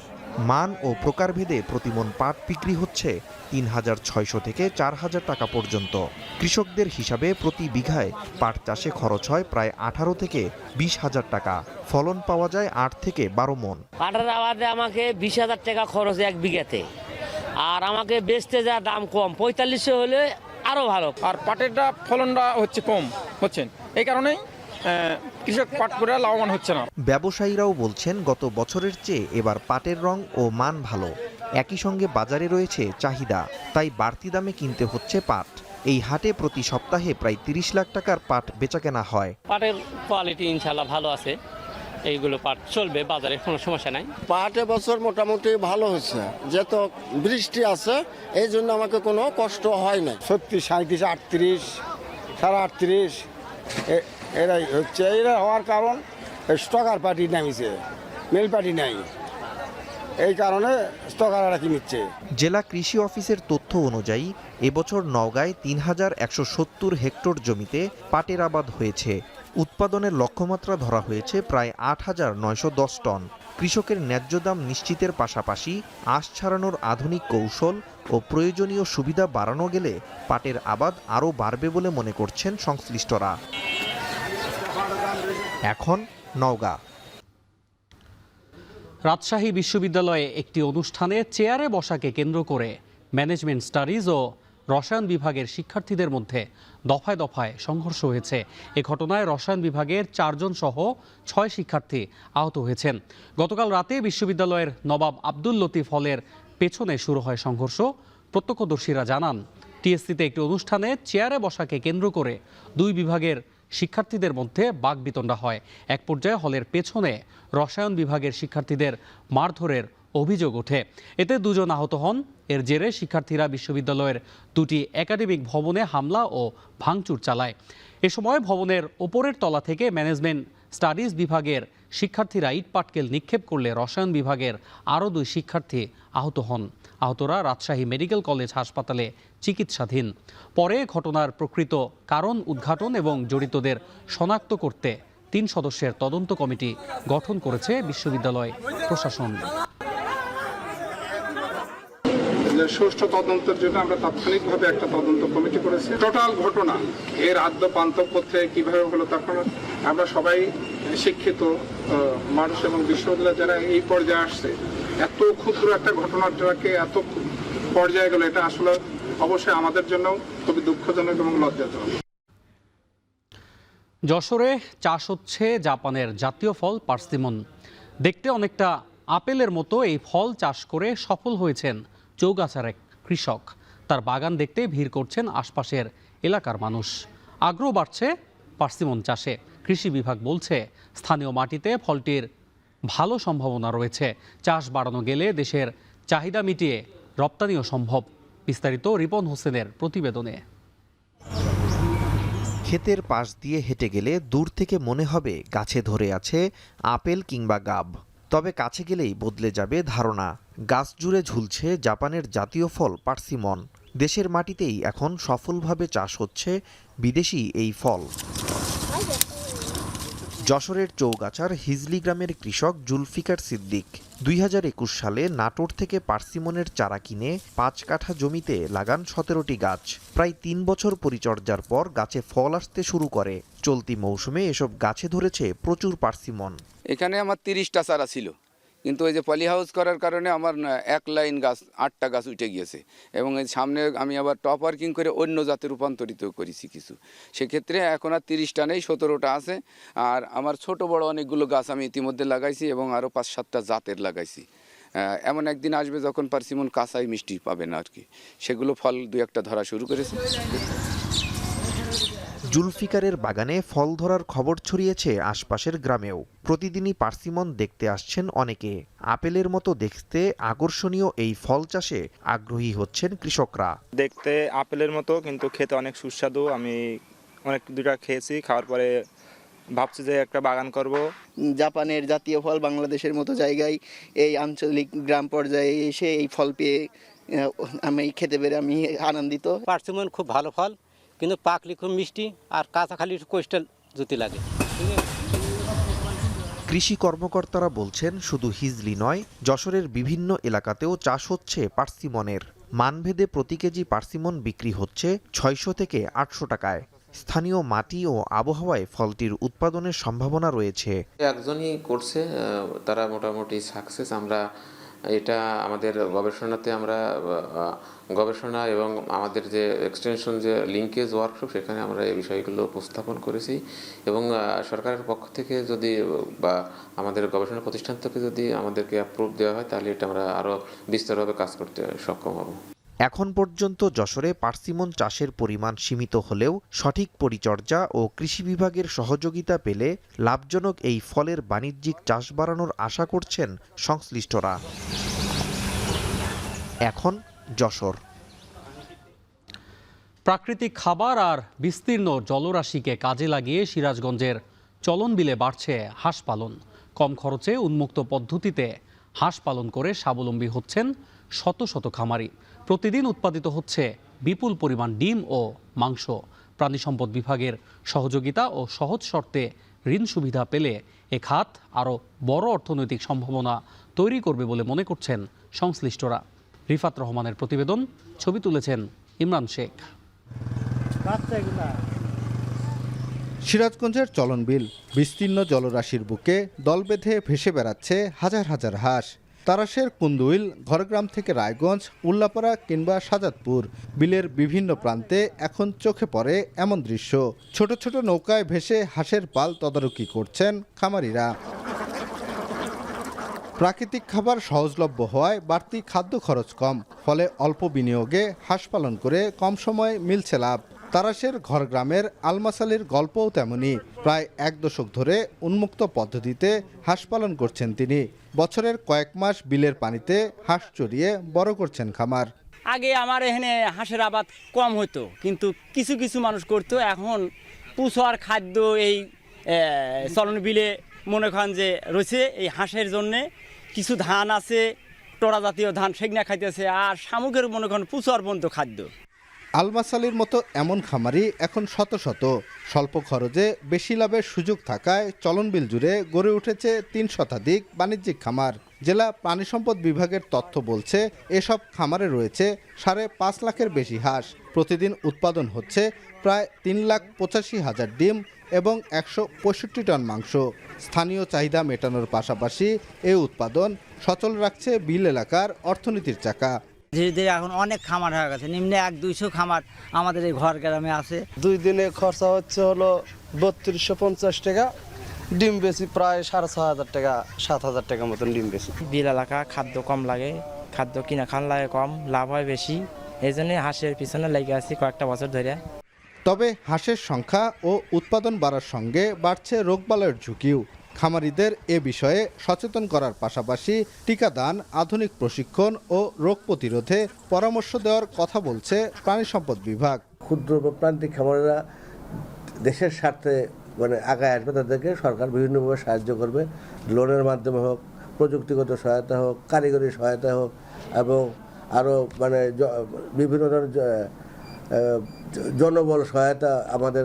মান ও প্রকারভেদে প্রতিমন পাট বিক্রি হচ্ছে 3600 থেকে 4000 টাকা পর্যন্ত। কৃষকদের হিসাবে প্রতি বিঘায় পাট চাষে খরচ হয় প্রায় 18 থেকে 20,000 টাকা। ফলন পাওয়া যায় 8 থেকে 12 মন। পাটের আবাদে আমাকে 20,000 টাকা খরচ এক বিঘাতে, আর আমাকে বেচতে যা দাম কম 4500 হলে আরো ভালো। আর পাটেরটা ফলনটা হচ্ছে কম হচ্ছেন, এই কারণেই কৃষক পাট করে লাভবান হচ্ছে না। ব্যবসায়ীরাও বলছেন গত বছরের চেয়ে এবার পাটের রং ও মান ভালো। একই সঙ্গে বাজারে রয়েছে চাহিদা, তাই বাড়তি দামে কিনতে হচ্ছে পাট। এই হাটে প্রতি সপ্তাহে প্রায় 30 লাখ টাকার পাট বেচাকেনা হয়। পাটের কোয়ালিটি ইনশাআল্লাহ ভালো আছে, এইগুলো পাট চলবে, বাজারে কোনো সমস্যা নাই। পাট এবছর মোটামুটি ভালো হচ্ছে, যেহেতু বৃষ্টি আছে এই জন্য আমাকে কোনো কষ্ট হয় না। 36, 37, 38, 38.5 এরাই হচ্ছে। এরা হওয়ার কারণ স্টকার পার্টি নামিছে, মেল পার্টি নাই, এই কারণে স্টকাররা কিনছে। জেলা কৃষি অফিসের তথ্য অনুযায়ী এবছর নওগাঁয় ৩,১৭০ হেক্টর জমিতে পাটের আবাদ হয়েছে। উৎপাদনের লক্ষ্যমাত্রা ধরা হয়েছে প্রায় ৮,৯১০ টন। কৃষকের ন্যায্য দাম নিশ্চিতের পাশাপাশি আঁশ ছাড়ানোর আধুনিক কৌশল ও প্রয়োজনীয় সুবিধা বাড়ানো গেলে পাটের আবাদ আরও বাড়বে বলে মনে করছেন সংশ্লিষ্টরা। এখন নওগাঁ। রাজশাহী বিশ্ববিদ্যালয়ে একটি অনুষ্ঠানে চেয়ারে বসাকে কেন্দ্র করে ম্যানেজমেন্ট স্টাডিজ ও রসায়ন বিভাগের শিক্ষার্থীদের মধ্যে দফায় দফায় সংঘর্ষ হয়েছে। এ ঘটনায় রসায়ন বিভাগের 4 জন সহ 6 শিক্ষার্থী আহত হয়েছেন। গতকাল রাতে বিশ্ববিদ্যালয়ের নবাব আব্দুল লতিফ হলের পেছনে শুরু হয় সংঘর্ষ। প্রত্যক্ষদর্শীরা জানান, টিএসসিতে একটি অনুষ্ঠানে চেয়ারে বসাকে কেন্দ্র করে 2 বিভাগের শিক্ষার্থীদের মধ্যে বাকবিতণ্ডা হয়। এক পর্যায়ে হলের পেছনে রসায়ন বিভাগের শিক্ষার্থীদের মারধরের অভিযোগ ওঠে। এতে 2 জন আহত হন। এর জেরে শিক্ষার্থীরা বিশ্ববিদ্যালয়ের 2টি একাডেমিক ভবনে হামলা ও ভাঙচুর চালায়। এ সময় ভবনের ওপরের তলা থেকে ম্যানেজমেন্ট স্টাডিজ বিভাগের শিক্ষার্থীরা ইটপাটকেল নিক্ষেপ করলে রসায়ন বিভাগের আরও 2 শিক্ষার্থী আহত হন। আহতরা রাজশাহী মেডিকেল কলেজ হাসপাতালে চিকিৎসাধীন। পরে ঘটনার প্রকৃত কারণ উদ্ঘাটন এবং জড়িতদের শনাক্ত করতে 3 সদস্যের তদন্ত কমিটি গঠন করেছে বিশ্ববিদ্যালয় প্রশাসন। সুষ্ঠু তদন্তের জন্য আমরা তাৎক্ষণিকভাবে একটা তদন্ত কমিটি করেছি। টোটাল ঘটনা এর আদ্য প্রান্ত কোথায় কিভাবে হলো, তখন আমরা সবাই শিক্ষিত মানুষ এবং বিশ্ববিদ্যালয় যারা এই পর্যায়ে আসছে, এত ক্ষুদ্র একটা ঘটনাটাকে এত পর্যায়ে গেল, এটা আসলে অবশ্যই আমাদের জন্য খুবই দুঃখজনক এবং লজ্জাজনক। যশোরে চাষ হচ্ছে জাপানের জাতীয় ফল পার্সিমন। দেখতে অনেকটা আপেলের মতো এই ফল চাষ করে সফল হয়েছেন চৌগাছার এক কৃষক। তার বাগান দেখতে ভিড় করছেন আশপাশের এলাকার মানুষ। আগ্রহ বাড়ছে পার্সিমন চাষে। কৃষি বিভাগ বলছে, স্থানীয় মাটিতে ফলটির ভালো সম্ভাবনা রয়েছে। চাষ বাড়ানো গেলে দেশের চাহিদা মিটিয়ে রপ্তানিও সম্ভব। বিস্তারিত রিপন হোসেনের প্রতিবেদনে। ক্ষেতের পাশ দিয়ে হেঁটে গেলে দূর থেকে মনে হবে গাছে ধরে আছে আপেল কিংবা গাব। তবে কাছে গেলেই বদলে যাবে ধারণা। গাছ জুড়ে ঝুলছে জাপানের জাতীয় ফল পার্সিমন। দেশের মাটিতেই এখন সফলভাবে চাষ হচ্ছে বিদেশি এই ফল। যশোরের চৌগাছার হিজলি গ্রামের কৃষক জুলফিকার সিদ্দিক 2021 সালে নাটোর থেকে পার্সিমনের চারা কিনে 5 কাঠা জমিতে লাগান 17টি গাছ। প্রায় 3 বছর পরিচর্যার পর গাছে ফল আসতে শুরু করে। চলতি মৌসুমে এসব গাছে ধরেছে প্রচুর পার্সিমন। এখানে আমার 30টা চারা ছিল, কিন্তু ওই যে পলি হাউস করার কারণে আমার 1 লাইন গাছ 8টা গাছ উঠে গিয়েছে, এবং এই সামনে আমি আবার টপ ওয়ার্কিং করে অন্য জাতে রূপান্তরিত করেছি কিছু। সেক্ষেত্রে এখন আর 30টা নেই, 17টা আছে। আর আমার ছোট বড় অনেকগুলো গাছ আমি ইতিমধ্যে লাগাইছি এবং আরও 5-7টা জাতের লাগাইছি। এমন একদিন আসবে যখন পার্সিমন কাঁচাই মিষ্টি পাবেন আর কি, সেগুলো ফল 2-1টা ধরা শুরু করেছে। জুলফিকারের বাগানে ফল ধরার খবর ছড়িয়েছে আশপাশের গ্রামেও। প্রতিদিনই পার্সিমন দেখতে আসছেন অনেকে। আপেলের মতো দেখতে আকর্ষণীয় এই ফল চাষে আগ্রহী হচ্ছেন কৃষকরা। দেখতে আপেলের মতো, কিন্তু খেতে অনেক সুস্বাদু। আমি অনেক 2টা খেয়েছি, খাওয়ার পরে ভাবছি যে একটা বাগান করব। জাপানের জাতীয় ফল বাংলাদেশের মতো জায়গায় এই আঞ্চলিক গ্রাম পর্যায়ে এসে এই ফল পেয়ে আমি খেতে পেরে আমি আনন্দিত। পার্সিমন খুব ভালো ফল, কিন্তু পাকলি খুব মিষ্টি, আর কাঁচা খালি কোস্টাল জুতি লাগে। কৃষি কর্মকর্তারা বলছেন, শুধু হিজলি নয়, যশোরের বিভিন্ন এলাকাতেও চাষ হচ্ছে পার্সিমনের। মানভেদে প্রতি কেজি পার্সিমন বিক্রি হচ্ছে 600 থেকে 800 টাকায়। স্থানীয় মাটি ও আবহাওয়ায় ফলটির উৎপাদনের সম্ভাবনা রয়েছে। একজনই করছে, তারা মোটামুটি সাকসেস। আমরা এটা আমাদের গবেষণাতে আমরা গবেষণা এবং আমাদের যে এক্সটেনশন যে লিঙ্কেজ ওয়ার্কশপ, সেখানে আমরা এই বিষয়গুলো উপস্থাপন করেছি। এবং সরকারের পক্ষ থেকে যদি বা আমাদের গবেষণা প্রতিষ্ঠান থেকে যদি আমাদেরকে অ্যাপ্রুভ দেওয়া হয়, তাহলে এটা আমরা আরও বিস্তারভাবে কাজ করতে সক্ষম হব। এখন পর্যন্ত যশোরে পার্সিমন চাষের পরিমাণ সীমিত হলেও সঠিক পরিচর্যা ও কৃষি বিভাগের সহযোগিতা পেলে লাভজনক এই ফলের বাণিজ্যিক চাষ বাড়ানোর আশা করছেন সংশ্লিষ্টরা। এখন যশোর। প্রাকৃতিক খাবার আর বিস্তীর্ণ জলরাশিকে কাজে লাগিয়ে সিরাজগঞ্জের চলন বিলে বাড়ছে হাঁস পালন। কম খরচে উন্মুক্ত পদ্ধতিতে হাঁস পালন করে স্বাবলম্বী হচ্ছেন শত শত খামারি। প্রতিদিন উৎপাদিত হচ্ছে বিপুল পরিমাণ ডিম ও মাংস। প্রাণী সম্পদ বিভাগের সহযোগিতা ও সহজ শর্তে ঋণ সুবিধা পেলে এ খাত আরও বড় অর্থনৈতিক সম্ভাবনা তৈরি করবে বলে মনে করছেন সংশ্লিষ্টরা। রিফাত রহমানের প্রতিবেদন, ছবি তুলেছেন ইমরান শেখ। সিরাজগঞ্জের চলন বিল, বিস্তীর্ণ জলরাশির বুকে দল বেঁধে ভেসে বেড়াচ্ছে হাজার হাজার হাঁস। তারাশের কুন্দুইল, ঘরগ্রাম থেকে রায়গঞ্জ, উল্লাপাড়া কিংবা সাজাদপুর, বিলের বিভিন্ন প্রান্তে এখন চোখে পড়ে এমন দৃশ্য। ছোট ছোট নৌকায় ভেসে হাঁসের পাল তদারকি করছেন খামারিরা। প্রাকৃতিক খাবার সহজলভ্য হওয়ায় বাড়তি খাদ্য খরচ কম, ফলে অল্প বিনিয়োগে হাঁস পালন করে কম সময়ে মিলছে লাভ। তারাশের ঘরগ্রামের আলমাসালির গল্পও তেমনি। প্রায় 1 দশক ধরে উন্মুক্ত পদ্ধতিতে হাঁস পালন করছেন তিনি। বছরের কয়েক মাস বিলের পানিতে হাঁস চড়িয়ে বড় করছেন খামার। আগে আমার এখানে হাঁসের আবাদ কম হতো, কিন্তু কিছু কিছু মানুষ করতো। এখন পুষো আর খাদ্য এই চলন বিলে মনে করেন যে রয়েছে। এই হাঁসের জন্যে কিছু ধান আছে, টরা জাতীয় ধান, সেগুলো খাইতেছে। আর শামুকের মনে করেন পুষো আর বন্ধ খাদ্য। আলমাসালির মতো এমন খামারি এখন শত শত। স্বল্প খরচে বেশি লাভের সুযোগ থাকায় চলনবিল জুড়ে গড়ে উঠেছে 3 শতাধিক বাণিজ্যিক খামার। জেলা প্রাণী সম্পদ বিভাগের তথ্য বলছে, এসব খামারে রয়েছে 5.5 লাখের বেশি হাঁস। প্রতিদিন উৎপাদন হচ্ছে প্রায় 3,85,000 ডিম এবং 165 টন মাংস। স্থানীয় চাহিদা মেটানোর পাশাপাশি এই উৎপাদন সচল রাখছে বিল এলাকার অর্থনীতির চাকা। ধীরে ধীরে এখন অনেক খামার হয়ে গেছে, নিম্নে 100-200 খামার আমাদের এই ঘর গ্রামে আছে। 2 দিনে খরচা হচ্ছে হলো 3250 টাকা, ডিম বেশি প্রায় 6,500 টাকা, 7,000 টাকা মতন ডিম বেশি। বিল এলাকা খাদ্য কম লাগে, খাদ্য কিনা খান লাগে কম, লাভ হয় বেশি। এই জন্য হাঁসের পিছনে লেগে আছি কয়েকটা বছর ধরে। তবে হাঁসের সংখ্যা ও উৎপাদন বাড়ার সঙ্গে বাড়ছে রোগবালয়ের ঝুঁকিও। খামারিদের এ বিষয়ে সচেতন করার পাশাপাশি টিকাদান, আধুনিক প্রশিক্ষণ ও রোগ প্রতিরোধে পরামর্শ দেওয়ার কথা বলছে প্রাণী সম্পদ বিভাগ। ক্ষুদ্র প্রান্তিক খামারিরা দেশের স্বার্থে আগায় আসবে, তাদেরকে সরকার বিভিন্নভাবে সাহায্য করবে। লোনের মাধ্যমে হোক, প্রযুক্তিগত সহায়তা হোক, কারিগরি সহায়তা হোক, এবং আরও বিভিন্ন ধরনের জনবল সহায়তা আমাদের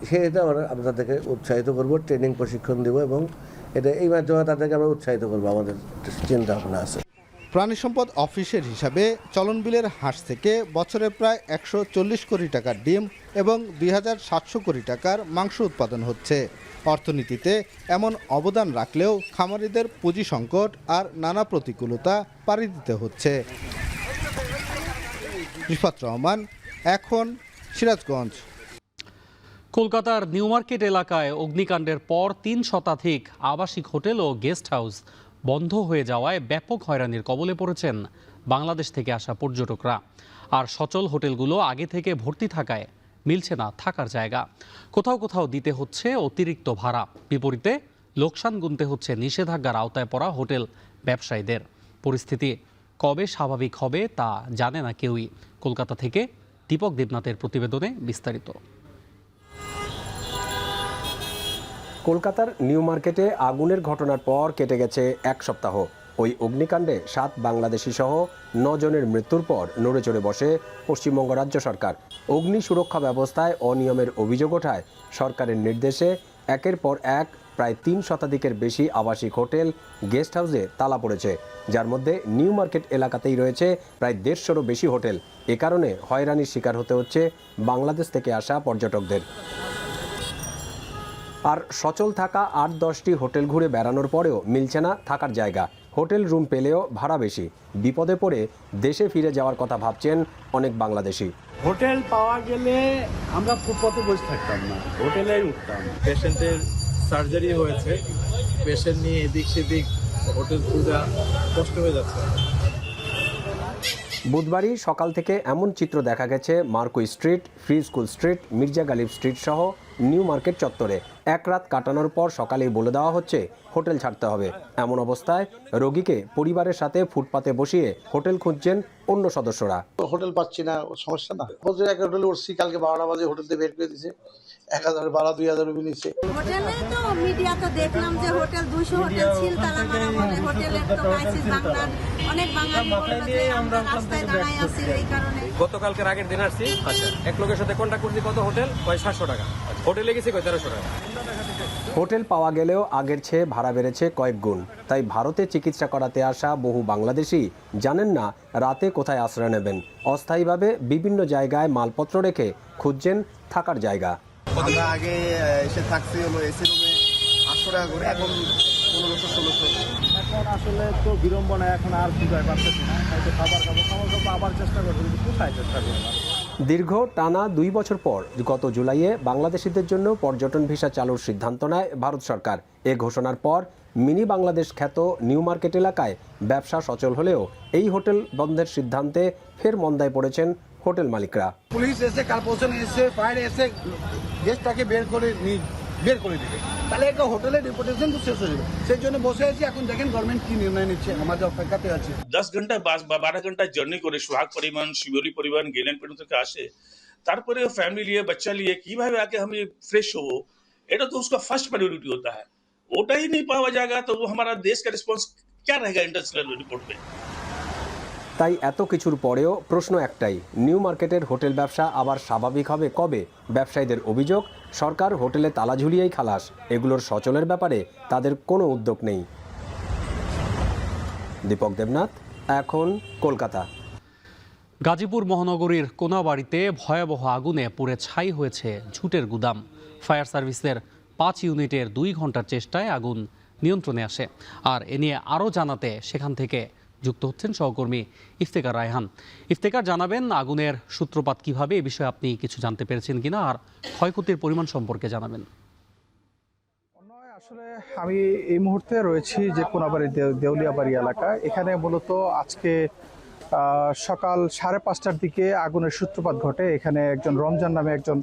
সেটা আমরা তাদেরকে উৎসাহিত করব, ট্রেনিং প্রশিক্ষণ দেব, এবং এই মাধ্যমে তাদেরকে আমরা উৎসাহিত করবো। আমাদের চিন্তা ভাবনা আছে। প্রাণী সম্পদ অফিসের হিসাবে চলন বিলের হাঁস থেকে বছরে প্রায় 140 কোটি টাকার ডিম এবং 2,700 কোটি টাকার মাংস উৎপাদন হচ্ছে। অর্থনীতিতে এমন অবদান রাখলেও খামারিদের পুঁজি সংকট আর নানা প্রতিকূলতা পাড়ি দিতে হচ্ছে। রিফাত রহমান, এখন সিরাজগঞ্জ। কলকাতার নিউ মার্কেট এলাকায় অগ্নিকাণ্ডের পর 3 শতাধিক আবাসিক হোটেল ও গেস্ট হাউস বন্ধ হয়ে যাওয়ায় ব্যাপক হয়রানির কবলে পড়েছেন বাংলাদেশ থেকে আসা পর্যটকরা। আর সচল হোটেলগুলো আগে থেকে ভর্তি থাকায় মিলছে না থাকার জায়গা। কোথাও কোথাও দিতে হচ্ছে অতিরিক্ত ভাড়া। বিপরীতে লোকসান গুনতে হচ্ছে নিষেধাজ্ঞার আওতায় পড়া হোটেল ব্যবসায়ীদের। পরিস্থিতি কবে স্বাভাবিক হবে তা জানে না কেউই। কলকাতা থেকে দীপক দেবনাথের প্রতিবেদনে বিস্তারিত। কলকাতার নিউ মার্কেটে আগুনের ঘটনার পর কেটে গেছে 1 সপ্তাহ। ওই অগ্নিকাণ্ডে 7 বাংলাদেশি সহ 9 জনের মৃত্যুর পর নড়ে চড়ে বসে পশ্চিমবঙ্গ রাজ্য সরকার। অগ্নি সুরক্ষা ব্যবস্থায় অনিয়মের অভিযোগ ওঠায় সরকারের নির্দেশে একের পর এক প্রায় 3 শতাধিকের বেশি আবাসিক হোটেল, গেস্ট হাউসে তালা পড়েছে, যার মধ্যে নিউ মার্কেট এলাকাতেই রয়েছে প্রায় 150-রও বেশি হোটেল। এ কারণে হয়রানির শিকার হতে হচ্ছে বাংলাদেশ থেকে আসা পর্যটকদের। আর সচল থাকা 8-10টি হোটেল ঘুরে বেড়ানোর পরেও মিলছে না থাকার জায়গা। হোটেল রুম পেলেও ভাড়া বেশি। বিপদে পড়ে দেশে ফিরে যাওয়ার কথা ভাবছেন অনেক বাংলাদেশি। হোটেল পাওয়া গেলে আমরা ফুটপাতে বসে থাকতাম না, হোটেলেই উঠতাম। পেশেন্টের সার্জারি হয়েছে, পেশেন্ট নিয়ে এদিক সেদিক হোটেল খোঁজা কষ্ট হয়ে যাচ্ছে। বুধবারই সকাল থেকে এমন চিত্র দেখা গেছে Marquis Street, Free School Street, Mirza Ghalib Street সহ নিউ মার্কেট চত্বরে। এক রাত কাটানোর পর সকালেই বলে দেওয়া হচ্ছে হোটেল ছাড়তে হবে। এমন অবস্থায় রোগীকে পরিবারের সাথে ফুটপাতে বসিয়ে হোটেল খুঁজছেন অন্য সদস্যরা। হোটেল পাচ্ছি না, সমস্যা না। বলছে একটা হোটেলে উঠছি, কালকে 12টা বাজে হোটেল থেকে বের করে দিয়েছে, 1000 ভাড়া 2000 রুপি নিচ্ছে। হোটেলে তো মিডিয়া তো দেখলাম যে হোটেল 200 হোটেল ছিল, তালা মারা বলে হোটেলের তো ক্রাইসিস, বাংলার অনেক বাঙালি বলল যে আমরা রাস্তায় দাঁড়াই আছি এই কারণে। গতকালকের আগের দিন আসছি, এক লোকের সাথে কন্ট্যাক্ট করছি, কত হোটেল কয় 700 টাকা, হোটেলে গেছি কয় 1300 টাকা। হোটেল পাওয়া গেলেও আগের চেয়ে ভাড়া বেড়েছে কয়েক গুণ। তাই ভারতে চিকিৎসা করাতে আসা বহু বাংলাদেশি জানেন না রাতে কোথায় আশ্রয় নেবেন। অস্থায়ীভাবে বিভিন্ন জায়গায় মালপত্র রেখে খুঁজছেন থাকার জায়গা। আমরা আগে এসে থাকছি হলো এসি রুমে 800 টাকা করে, এখন 1500-1600। এখন আসলে তো বিড়ম্বনা, এখন আর খুঁজে পাচ্ছি না। হয়তো খাবার খাবো আবার চেষ্টা করবো, কিন্তু কোথায় চেষ্টা করবো। দীর্ঘ টানা 2 বছর পর গত জুলাইয়ে বাংলাদেশিদের জন্য পর্যটন ভিসা চালুর সিদ্ধান্ত নেয় ভারত সরকার। এ ঘোষণার পর মিনি বাংলাদেশ খ্যাত নিউ মার্কেট এলাকায় ব্যবসা সচল হলেও এই হোটেল বন্ধের সিদ্ধান্তে ফের মন্দায় পড়েছেন হোটেল মালিকরা। পুলিশ এসে, কর্পোরেশন এসে, ফায়ার এসে গেস্টটাকে বের করে দিবে, তাহলে একটা হোটেলের রেপুটেশন তো শেষ হয়ে যাবে। সেই জন্য বসে আছি। এখন দেখেন গভর্নমেন্ট কি নির্ণয় নিচ্ছে, আমাদের অপেক্ষাতে আছে। 10 ঘন্টা 12 ঘন্টা জার্নি করে সোহাগ পরিবহন, শিবলি পরিবহন, গেলেন পেটু থেকে আসে, তারপরে ফ্যামিলি নিয়ে বাচ্চা নিয়ে কিভাবে আগে আমি ফ্রেশ হবো, এটা তো उसका फर्स्ट प्रायोरिटी होता है। ওটা ही नहीं पावा जाएगा तो वो हमारा देश का रिस्पांस क्या रहेगा इंटरनेशनल रिपोर्ट में। তাই এত কিছুর পরেও প্রশ্ন একটাই, নিউ মার্কেটের হোটেল ব্যবসা আবার স্বাভাবিক হবে কবে? ব্যবসায়ীদের অভিযোগ, সরকার হোটেলে তালা ঝুলিয়েই খালাস। এগুলোর সচলের ব্যাপারে তাদের কোনো উদ্যোগ নেই। দীপক দেবনাথ, এখন কলকাতা। গাজীপুর মহানগরীর কোনাবাড়িতে ভয়াবহ আগুনে পুড়ে ছাই হয়েছে ঝুটের গুদাম। ফায়ার সার্ভিসের 5 ইউনিটের 2 ঘন্টার চেষ্টায় আগুন নিয়ন্ত্রণে আসে। আর এ নিয়ে আরও জানাতে সেখান থেকে যুক্ত হচ্ছেন সহকর্মী ইফতেখার রায়হান। ইফতেখার, জানাবেন আগুনের সূত্রপাত কিভাবে, এ বিষয়ে আপনি কিছু জানতে পেরেছেন কিনা, আর ক্ষয়ক্ষতির পরিমাণ সম্পর্কে জানাবেন। আসলে আমি এই মুহূর্তে রয়েছি যে কোনাবাড়ি দেউলিয়াবাড়ি এলাকা। এখানে মূলত আজকে সকাল 5:30টার দিকে আগুনের সূত্রপাত ঘটে। এখানে একজন রমজান নামে একজন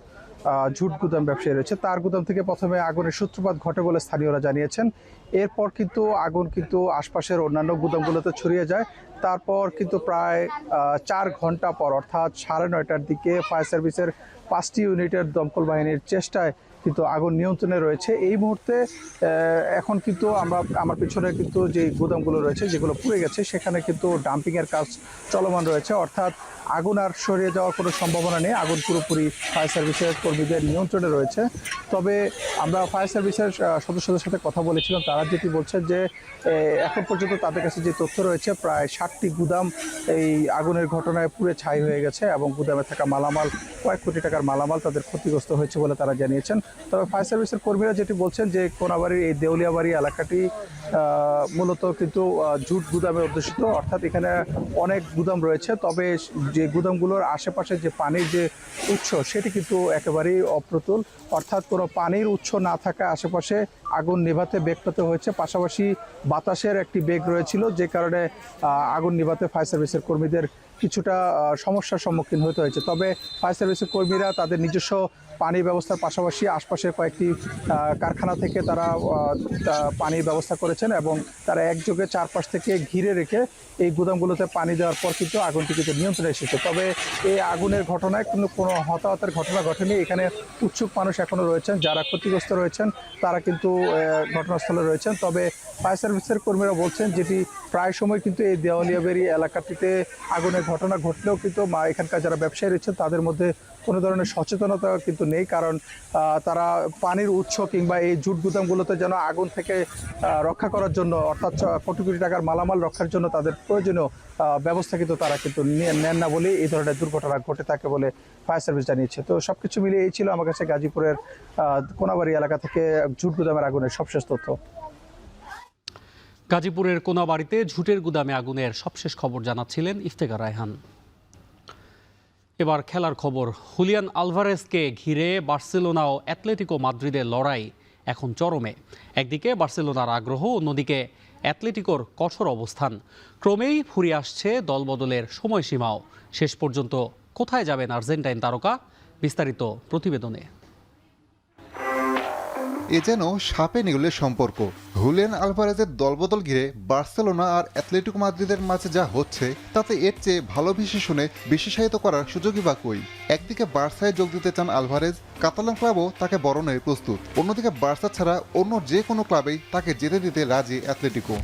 ঝুট গুদাম ব্যবসায়ী রয়েছে, তার গুদাম থেকে প্রথমে আগুনের সূত্রপাত ঘটে বলে স্থানীয়রা জানিয়েছেন। এরপর কিন্তু আগুন কিন্তু আশপাশের অন্যান্য গুদামগুলোতে ছড়িয়ে যায়। তারপর কিন্তু প্রায় 4 ঘন্টা পর, অর্থাৎ 9:30টার দিকে ফায়ার সার্ভিসের 5টি ইউনিটের দমকল বাহিনীর চেষ্টায় কিন্তু আগুন নিয়ন্ত্রণে রয়েছে। এই মুহূর্তে এখন কিন্তু আমার পিছনে কিন্তু যে গুদামগুলো রয়েছে যেগুলো পুড়ে গেছে, সেখানে কিন্তু ডাম্পিংয়ের কাজ চলমান রয়েছে। অর্থাৎ আগুন আর সরিয়ে যাওয়ার কোনো সম্ভাবনা নেই। আগুন পুরোপুরি ফায়ার সার্ভিসের কর্মীদের নিয়ন্ত্রণে রয়েছে। তবে আমরা ফায়ার সার্ভিসের সদস্যদের সাথে কথা বলেছিলাম, তারা যেটি বলছেন যে এখন পর্যন্ত তাদের কাছে যে তথ্য রয়েছে, প্রায় 60টি গুদাম এই আগুনের ঘটনায় পুড়ে ছাই হয়ে গেছে এবং গুদামে থাকা মালামাল, কয়েক কোটি টাকার মালামাল তাদের ক্ষতিগ্রস্ত হয়েছে বলে তারা জানিয়েছেন। তবে ফায়ার সার্ভিসের কর্মীরা যেটি বলছেন যে কোনাবাড়ির এই দেউলিয়াবাড়ি এলাকাটি মূলত কিন্তু ঝুট গুদামে অধ্যুষিত, অর্থাৎ এখানে অনেক গুদাম রয়েছে। তবে যে গুদামগুলোর আশেপাশে যে পানির যে উৎস, সেটি কিন্তু একেবারেই অপ্রতুল, অর্থাৎ কোনো পানির উৎস না থাকা আশেপাশে আগুন নেভাতে বেগ পেতে হয়েছে। পাশাপাশি বাতাসের একটি বেগ রয়েছিল, যে কারণে আগুন নেভাতে ফায়ার সার্ভিসের কর্মীদের কিছুটা সমস্যার সম্মুখীন হতে হয়েছে। তবে ফায়ার সার্ভিসের কর্মীরা তাদের নিজস্ব পানি ব্যবস্থার পাশাপাশি আশপাশের কয়েকটি কারখানা থেকে তারা পানির ব্যবস্থা করেছেন এবং তারা একযোগে চারপাশ থেকে ঘিরে রেখে এই গুদামগুলোতে পানি দেওয়ার পর কিন্তু আগুনটি কিন্তু নিয়ন্ত্রণে এসেছে। তবে এই আগুনের ঘটনায় কিন্তু কোনো হতাহতের ঘটনা ঘটেনি। এখানে উৎসুক মানুষ এখনও রয়েছেন, যারা ক্ষতিগ্রস্ত রয়েছেন তারা কিন্তু ঘটনাস্থলে রয়েছেন। তবে ফায়ার সার্ভিসের কর্মীরা বলছেন যেটি প্রায় সময় কিন্তু এই দেওয়ালিয়াবাড়ি এলাকাটিতে আগুনের ঘটনা ঘটলেও কিন্তু এখানকার যারা ব্যবসায়ী রয়েছেন তাদের মধ্যে কোনো ধরনের সচেতনতা কিন্তু নেই, কারণ তারা পানির উৎস কিংবা এই জুট গুদামগুলোতে যেন আগুন থেকে রক্ষা করার জন্য, অর্থাৎ কোটি কোটি টাকার মালামাল রক্ষার জন্য তাদের প্রয়োজনীয় ব্যবস্থা কিন্তু তারা কিন্তু নেন না বলে এই ধরনের দুর্ঘটনা ঘটে থাকে বলে ফায়ার সার্ভিস জানিয়েছে। তো সবকিছু মিলিয়ে এই ছিল আমার কাছে গাজীপুরের কোনাবাড়ি এলাকা থেকে ঝুট গুদামের আগুনের সবশেষ তথ্য। গাজীপুরের কোনাবাড়িতে ঝুটের গুদামে আগুনের সবশেষ খবর জানাচ্ছিলেন ইফতেখার রায়হান। এবার খেলার খবর। হুলিয়ান আলভারেজকে ঘিরে বার্সেলোনা ও অ্যাটলেটিকো মাদ্রিদের লড়াই এখন চরমে। একদিকে বার্সেলোনার আগ্রহ, অন্যদিকে অ্যাটলেটিকোর কঠোর অবস্থান। ক্রমেই ফুরিয়ে আসছে দলবদলের সময়সীমাও। শেষ পর্যন্ত কোথায় যাবেন আর্জেন্টাইন তারকা? বিস্তারিত প্রতিবেদনে। এ যেন সাপে নেউলের সম্পর্ক। হুলিয়ান আলভারেজের দলবদল ঘিরে বার্সেলোনা আর অ্যাথলেটিকো মাদ্রিদের মাঝে যা হচ্ছে তাতে এর চেয়ে ভালো বিশেষণে বিশেষায়িত করার সুযোগই বা কই। একদিকে বার্সায় যোগ দিতে চান আলভারেজ, কাতালান ক্লাবও তাকে বরণের প্রস্তুত। অন্যদিকে বার্সা ছাড়া অন্য যে কোনো ক্লাবেই তাকে যেতে দিতে রাজি অ্যাথলেটিকো।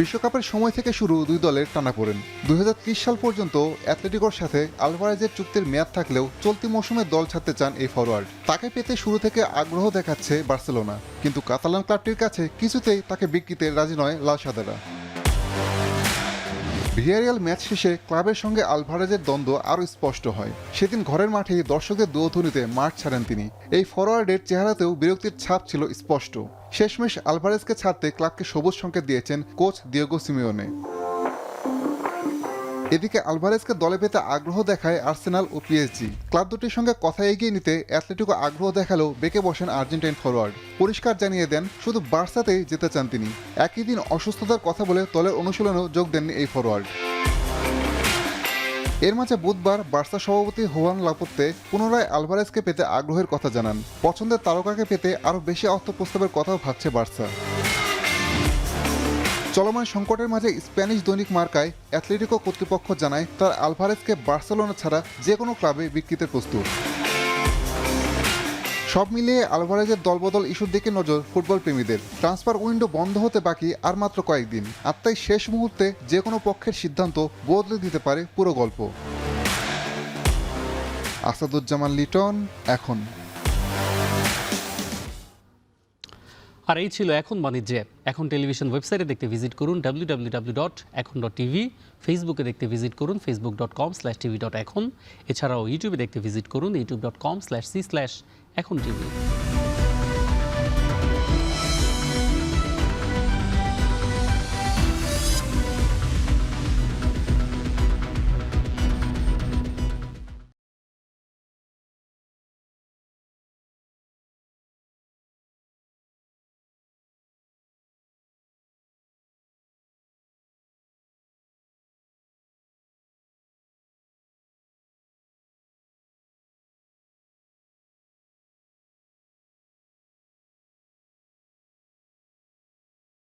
বিশ্বকাপের সময় থেকে শুরু দুই দলের টানাপোড়েন। 2030 সাল পর্যন্ত অ্যাথলেটিকোর সাথে আলভারেজের চুক্তির মেয়াদ থাকলেও চলতি মৌসুমে দল ছাড়তে চান এই ফরোয়ার্ড। তাকে পেতে শুরু থেকে আগ্রহ দেখাচ্ছে বার্সেলোনা, কিন্তু কাতালান ক্লাবটির কাছে কিছুতেই তাকে বিক্রিতে রাজি নয় লাল সাদারা। ভিয়ারিয়াল ম্যাচ শেষে ক্লাবের সঙ্গে আলভারেজের দ্বন্দ্ব আরও স্পষ্ট হয়। সেদিন ঘরের মাঠেই দর্শকদের দুধ্বনিতে মাঠ ছাড়েন তিনি। এই ফরোয়ার্ডের চেহারাতেও বিরক্তির ছাপ ছিল স্পষ্ট। শেষমেশ আলভারেজকে ছাড়তে ক্লাবকে সবুজ সংকেত দিয়েছেন কোচ দিয়েগো সিমিওনে। এদিকে আলভারেজকে দলে পেতে আগ্রহ দেখায় আর্সেনাল ও পিএসজি। ক্লাব দুটির সঙ্গে কথা এগিয়ে নিতে অ্যাথলেটিকো আগ্রহ দেখালেও বেঁকে বসেন আর্জেন্টাইন ফরোয়ার্ড। পরিষ্কার জানিয়ে দেন শুধু বার্সাতেই যেতে চান তিনি। একই দিন অসুস্থতার কথা বলে দলের অনুশীলনেও যোগ দেননি এই ফরোয়ার্ড। এর মাঝে বুধবার বার্সা সভাপতি হোয়ান লাপোর্তে পুনরায় আলভারেজকে পেতে আগ্রহের কথা জানান। পছন্দের তারকাকে পেতে আরও বেশি অর্থ প্রস্তাবের কথাও ভাবছে বার্সা। চলমান সংকটের মাঝে স্প্যানিশ দৈনিক মার্কায় অ্যাথলেটিকো কর্তৃপক্ষ জানায় তার আলভারেজকে বার্সেলোনা ছাড়া যে কোনো ক্লাবে বিক্রিতে প্রস্তুত। সব মিলিয়ে আলভারেজের দলবদল ইস্যুর দিকে নজর ফুটবল প্রেমীদের। ট্রান্সফার উইন্ডো বন্ধ হতে বাকি আর মাত্র কয়েকদিন, আর তাই শেষ মুহূর্তে যে কোনো পক্ষের সিদ্ধান্ত বদলে দিতে পারে পুরো গল্প। আসাদুজ্জামান লিটন, এখন। আর এই ছিল এখন বাণিজ্যে। এখন টেলিভিশন ওয়েবসাইটে দেখতে ভিজিট করুন www.ekhon.tv, ফেসবুকে দেখতে ভিজিট করুন facebook.com/tv.ekhon। এছাড়াও ইউটিউবে দেখতে ভিজিট করুন youtube.com/c/ekhon tv।